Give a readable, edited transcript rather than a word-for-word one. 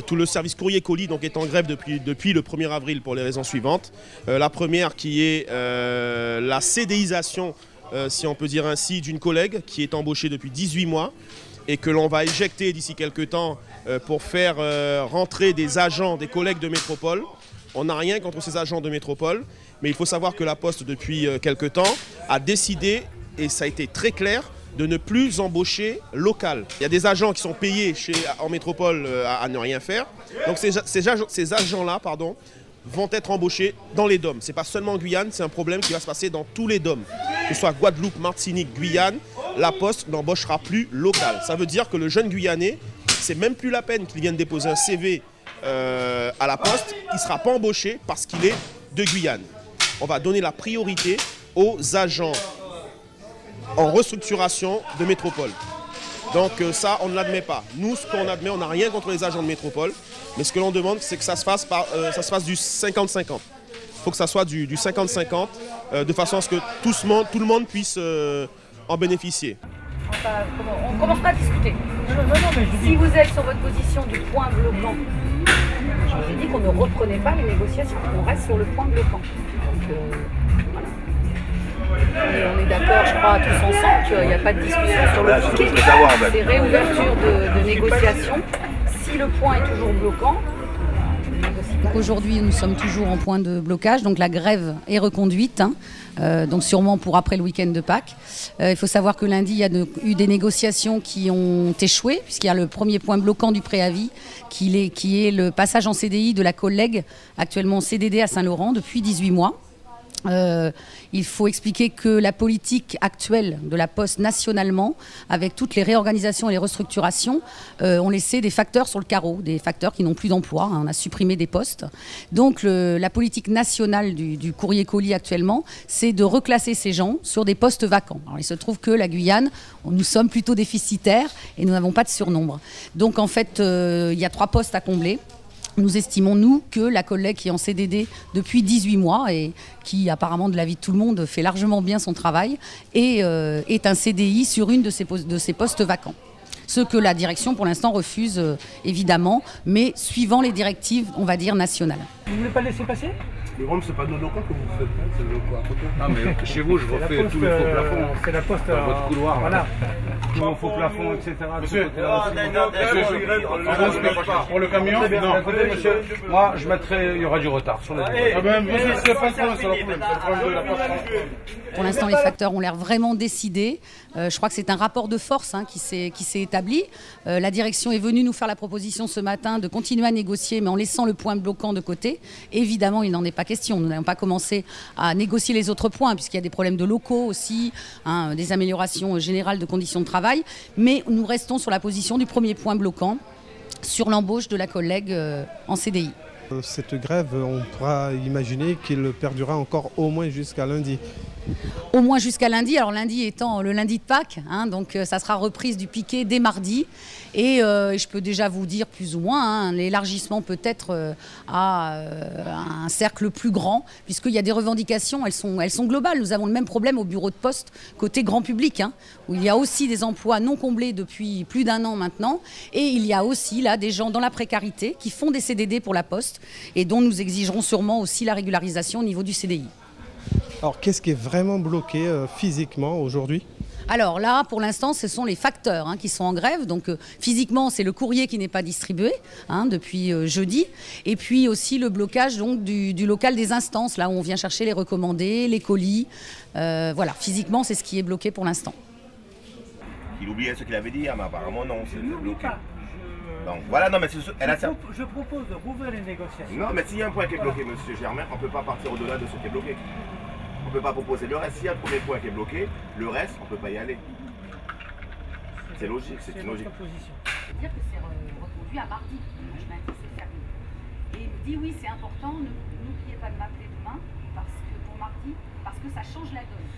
Tout le service courrier-colis donc, est en grève depuis le 1er avril pour les raisons suivantes. La première qui est la CDIsation, si on peut dire ainsi, d'une collègue qui est embauchée depuis 18 mois et que l'on va éjecter d'ici quelques temps pour faire rentrer des agents, des collègues de métropole. On n'a rien contre ces agents de métropole, mais il faut savoir que la Poste, depuis quelques temps, a décidé, et ça a été très clair, de ne plus embaucher local. Il y a des agents qui sont payés en métropole à ne rien faire. Donc ces agents-là vont être embauchés dans les DOM. Ce n'est pas seulement en Guyane, c'est un problème qui va se passer dans tous les DOM. Que ce soit Guadeloupe, Martinique, Guyane, la Poste n'embauchera plus local. Ça veut dire que le jeune Guyanais, c'est même plus la peine qu'il vienne déposer un CV à la Poste, il ne sera pas embauché parce qu'il est de Guyane. On va donner la priorité aux agents en restructuration de métropole. Donc ça, on ne l'admet pas. Nous, ce qu'on admet, on n'a rien contre les agents de métropole, mais ce que l'on demande, c'est que ça se fasse du 50-50. Il faut que ça soit du 50-50, de façon à ce que tout le monde puisse en bénéficier. On ne commence pas à discuter. Si vous êtes sur votre position du point bloquant, je vous ai dit qu'on ne reprenait pas les négociations, on reste sur le point bloquant. Donc voilà. Et on est d'accord, je crois, tous ensemble qu'il n'y a pas de discussion sur le piquet. C'est réouverture de négociations. Si le point est toujours bloquant, aujourd'hui, nous sommes toujours en point de blocage, donc la grève est reconduite, donc sûrement pour après le week-end de Pâques. Il faut savoir que lundi, il y a eu des négociations qui ont échoué, puisqu'il y a le premier point bloquant du préavis, qui est le passage en CDI de la collègue, actuellement en CDD à Saint-Laurent depuis 18 mois. Il faut expliquer que la politique actuelle de la Poste nationalement, avec toutes les réorganisations et les restructurations, ont laissé des facteurs sur le carreau, des facteurs qui n'ont plus d'emploi. On a supprimé des postes. Donc la politique nationale du courrier-colis actuellement, c'est de reclasser ces gens sur des postes vacants. Alors, il se trouve que la Guyane, nous sommes plutôt déficitaires et nous n'avons pas de surnombre. Donc en fait, il y a 3 postes à combler. Nous estimons, nous, que la collègue qui est en CDD depuis 18 mois et qui, apparemment, de l'avis de tout le monde, fait largement bien son travail, est un CDI sur une de ces postes vacants. Ce que la direction, pour l'instant, refuse, évidemment, mais suivant les directives, on va dire, nationales. Vous ne voulez pas laisser passer? Mais Rome, c'est pas nos locaux que vous faites, c'est le locaux à côté. Non, mais chez vous, je refais tous les faux plafonds. C'est la Poste dans votre couloir. Voilà. Tous les faux plafonds, etc. Monsieur, pour le camion, non. Monsieur, moi, je mettrai, il y aura du retard sur la durée. Ah ben, monsieur, c'est pas le problème, c'est le problème. C'est le problème de la Poste. Pour l'instant, les facteurs ont l'air vraiment décidés. Je crois que c'est un rapport de force qui s'est établi. La direction est venue nous faire la proposition ce matin de continuer à négocier, mais en laissant le point bloquant de côté. Évidemment, il n'en est pas question. Nous n'avons pas commencé à négocier les autres points, puisqu'il y a des problèmes de locaux aussi, des améliorations générales de conditions de travail. Mais nous restons sur la position du premier point bloquant, sur l'embauche de la collègue en CDI. Cette grève, on pourra imaginer qu'elle perdurera encore au moins jusqu'à lundi. Au moins jusqu'à lundi, alors lundi étant le lundi de Pâques, donc ça sera reprise du piquet dès mardi. Et je peux déjà vous dire plus ou moins l'élargissement peut-être à un cercle plus grand, puisqu'il y a des revendications, elles sont globales. Nous avons le même problème au bureau de poste côté grand public, où il y a aussi des emplois non comblés depuis plus d'1 an maintenant. Et il y a aussi là des gens dans la précarité qui font des CDD pour la Poste et dont nous exigerons sûrement aussi la régularisation au niveau du CDI. Alors, qu'est-ce qui est vraiment bloqué physiquement aujourd'hui ? Alors là, pour l'instant, ce sont les facteurs qui sont en grève. Donc physiquement, c'est le courrier qui n'est pas distribué depuis jeudi. Et puis aussi le blocage donc, du local des instances, là où on vient chercher les recommandés, les colis. Voilà, physiquement, c'est ce qui est bloqué pour l'instant. Il oubliait ce qu'il avait dit, mais apparemment non, c'est bloqué. Donc voilà, non mais je propose de rouvrir les négociations. Non mais s'il y a un point qui est bloqué, monsieur Germain, on ne peut pas partir au-delà de ce qui est bloqué. On ne peut pas proposer le reste. S'il y a le premier point qui est bloqué, le reste, on ne peut pas y aller. C'est logique, c'est une logique. C'est-à-dire que c'est reconduit à mardi. Je m'inquiète, c'est férié. Et il me dit oui, c'est important, n'oubliez pas de m'appeler demain, pour mardi, parce que ça change la donne.